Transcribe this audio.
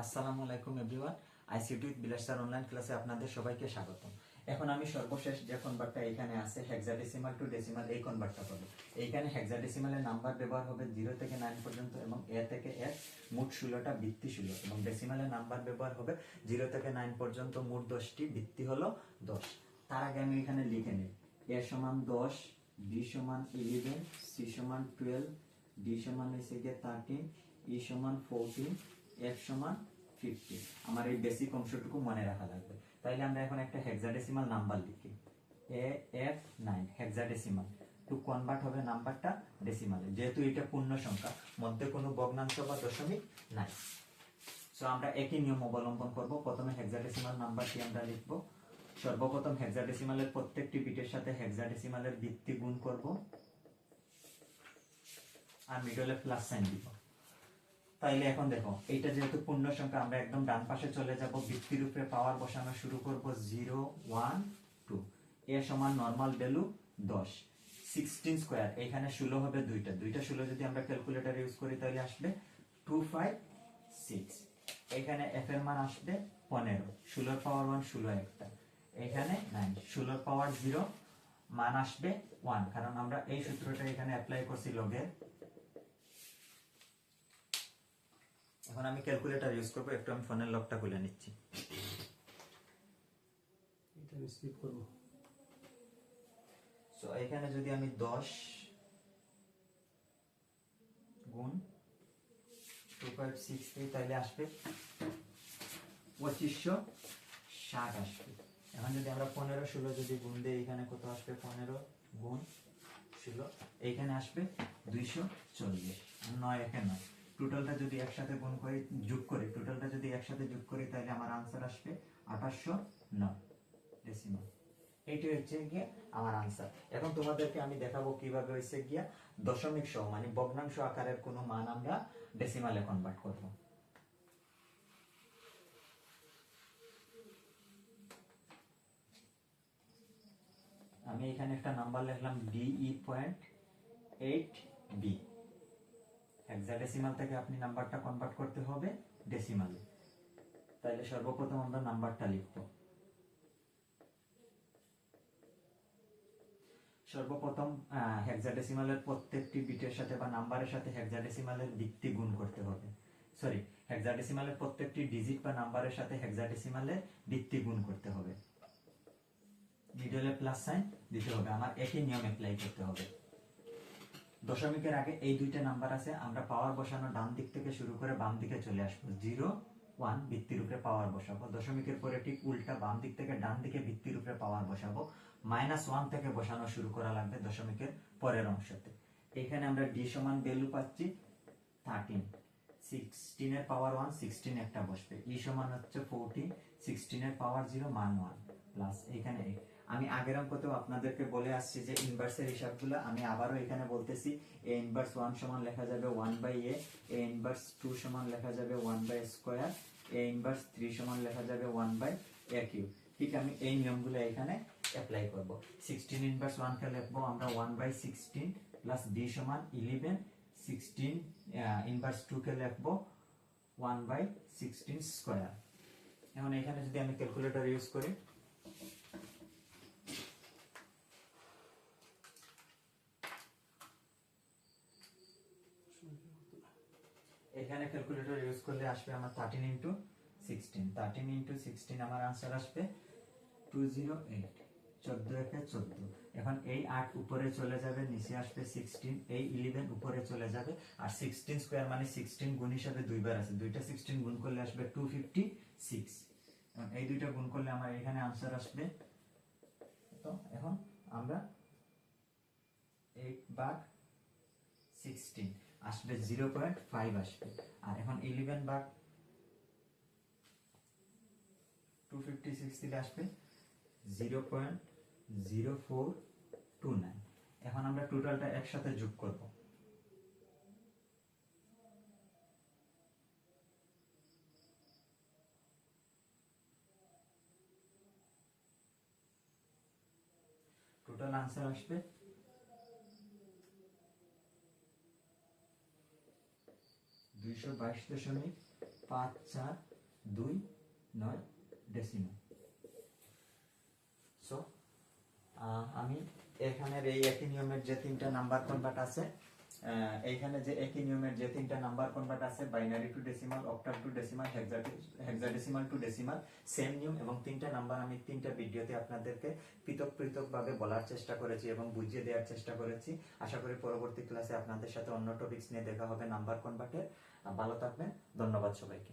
আসসালামু আলাইকুম everyone. ICT with Vilas sir online ক্লাসে আপনাদের সবাইকে স্বাগতম। এখন আমি সর্বশেষ যে কনভার্টটা এখানে আছে হেক্সাডেসিমাল টু ডেসিমাল, এই কনভার্টটা করব। এইখানে হেক্সাডেসিমালের নাম্বার ব্যবহার হবে 0 থেকে 9 পর্যন্ত এবং এ থেকে এফ, মোট 16টা বৃত্তি 16, এবং ডেসিমালের নাম্বার ব্যবহার হবে 0 থেকে 9 পর্যন্ত, মোট 10টি, বৃত্তি হলো 10। তার আগে আমি এখানে লিখে নিই এ সমান 10, বি সমান 11, সি সমান 12, ডি সমান 13, ই সমান 14, এফ সমান 50। আমার এই বেসিক অংশটুকু মনে রাখা লাগবে। তাইলে আমরা এখন একটা হেক্সাডেসিমাল নাম্বার লিখি, AF9 হেক্সাডেসিমাল, টু কনভার্ট হবে নাম্বারটা ডেসিমালে। যেহেতু এটা পূর্ণ সংখ্যা, মধ্যে কোনো ভগ্নাংশ বা দশমিক নাই, সো আমরা একই নিয়ম অবলম্বন করব। প্রথমে হেক্সাডেসিমাল নাম্বারটি আমরা লিখব। সর্বপ্রথম হেক্সাডেসিমালের প্রত্যেকটি বিটের সাথে হেক্সাডেসিমালের বৃত্তি গুণ করব আর মিডলে প্লাস সাইন দিব। তাইলে এখন দেখো, এইটা যেহেতু পূর্ণ সংখ্যা, আমরা একদম ডান পাশে চলে যাব, বৃত্তির উপরে পাওয়ার বসানো শুরু করব। 0 1 2, এ সমান নরমাল ভ্যালু 10, 16 স্কয়ার, এখানে 16 হবে দুইটা 16 যদি আমরা ক্যালকুলেটর ইউজ করি তাহলে আসবে 256। এখানে এফ এর মান আসবে 15, 16 এর পাওয়ার 1, 16 একটা, এখানে 9, 16 এর পাওয়ার 0, মান আসবে 1, কারণ আমরা এই সূত্রটা এখানে অ্যাপ্লাই করছি লগের। এখন আমি ক্যালকুলেটর ইউজ করব, একটু আমি ফোনের লকটা খুলে নিচ্ছি। এটা আমি স্কিপ করব। সো এখানে যদি আমি 10 গুণ 256 দিই তাহলে আসবে 2560 আসবে। এখন যদি আমরা 15 16 যদি গুণ দিই, এখানে কত আসবে? 15 গুণ 16, এইখানে আসবে 240, 9 একে 9। টোটালটা যদি একসাথে গুণ করি, যোগ করি, টোটালটা যদি একসাথে যোগ করি তাহলে আমার আনসার আসবে 2809 ডেসিমাল। এইটা হচ্ছে গিয়ে আমার আনসার। এখন তোমাদেরকে আমি দেখাবো কিভাবে হইছে গিয়া দশমিক সহ, মানে ভগ্নাংশ আকারের কোনো মান আমরা ডেসিমালে কনভার্ট করব। আমি এখানে একটা নাম্বার লিখলাম DE.8B। হেক্সাডেসিমাল থেকে আপনি নাম্বারটা কনভার্ট করতে হবে ডেসিমালে। তাহলে সর্বপ্রথম আমরা নাম্বারটা লিখব। সর্বপ্রথম হেক্সাডেসিমালের প্রত্যেকটি বিটের সাথে বা নাম্বারের সাথে হেক্সাডেসিমালের বৃত্তি গুণ করতে হবে। সরি, হেক্সাডেসিমালের প্রত্যেকটি ডিজিট বা নাম্বারের সাথে হেক্সাডেসিমালের বৃত্তি গুণ করতে হবে, মিডলে প্লাস সাইন দিতে হবে। আমার একই নিয়ম অ্যাপ্লাই করতে হবে। দশমিকের আগে এই দুইটা নাম্বার আছে, আমরা পাওয়ার বসানো ডান দিক থেকে শুরু করে বাম দিকে চলে আসবো। 0 1 বৃত্তির উপরে পাওয়ার বসাবো। দশমিকের পরে ঠিক উল্টা, বাম দিক থেকে ডান দিকে বৃত্তির উপরে পাওয়ার বসাবো। -1 থেকে বসানো শুরু করা লাগবে দশমিকের পরের অংশতে। এখানে আমরা ডি সমান ভ্যালু পাচ্ছি 13, 16 এর পাওয়ার 1, 16 একটা বসবে। ই সমান হচ্ছে 14, 16 এর পাওয়ার 0, মান 1, প্লাস এখানে আমি আগের অঙ্কতেও আপনাদেরকে বলে আসছি যে ইনভার্সের হিসাবগুলো আমি আবারও এখানে বলতেছি। এ ইনভার্স 1 সমান লেখা যাবে 1/a, এ ইনভার্স 2 সমান লেখা যাবে 1/স্কয়ার, এ ইনভার্স 3 সমান লেখা যাবে 1/a³। ঠিক আমি এই নিয়মগুলো এখানে অ্যাপ্লাই করব। 16 ইনভার্স 1 কে লিখবো আমরা 1/16 প্লাস d সমান 11, 16 ইনভার্স 2 কে লিখবো 1/16 স্কয়ার। এখন এখানে যদি আমি ক্যালকুলেটর ইউজ করি, এখানে ক্যালকুলেটর ইউজ করলে আসবে আমার 13 ইন্টু 16, 13 ইন্টু 16 আমার আনসার আসবে 208, 14 একে 14। এখন এই 8 উপরে চলে যাবে, নিচে আসবে 16, এই 11 উপরে চলে যাবে, আর 16 স্কয়ার মানে 16 গুণ হিসাবে দুইবার আছে, দুইটা 16 গুণ করলে আসবে 256। এখন এই দুইটা গুণ করলে আমার এখানে আনসার আসবে। তো এখন আমরা 8/16 আসবে 0.5 আসবে। আর এখন 11/256 দিলে আসবে 0.0429। এখন আমরা টোটালটা একসাথে যোগ করব। টোটাল আনসার আসবে 222.5 5429 ডেসিমাল। সো আমি এখানের এই একই নিয়মের যে তিনটা নাম্বার কনভার্ট আছে, এইখানে যে একই নিয়মের যে তিনটা নাম্বার কনভার্ট আছে, binary two decimal, octal two decimal, hexadecimal two decimal, same নিয়ম এবং তিনটা নাম্বার আমি তিনটা ভিডিওতে আপনাদেরকে পৃথক পৃথক ভাবে বলার চেষ্টা করেছি এবং বুঝিয়ে দেওয়ার চেষ্টা করেছি। আশা করি পরবর্তী ক্লাসে আপনাদের সাথে অন্য টপিকস নিয়ে দেখা হবে নাম্বার কনভার্টের। ভালো থাকবেন, ধন্যবাদ সবাইকে।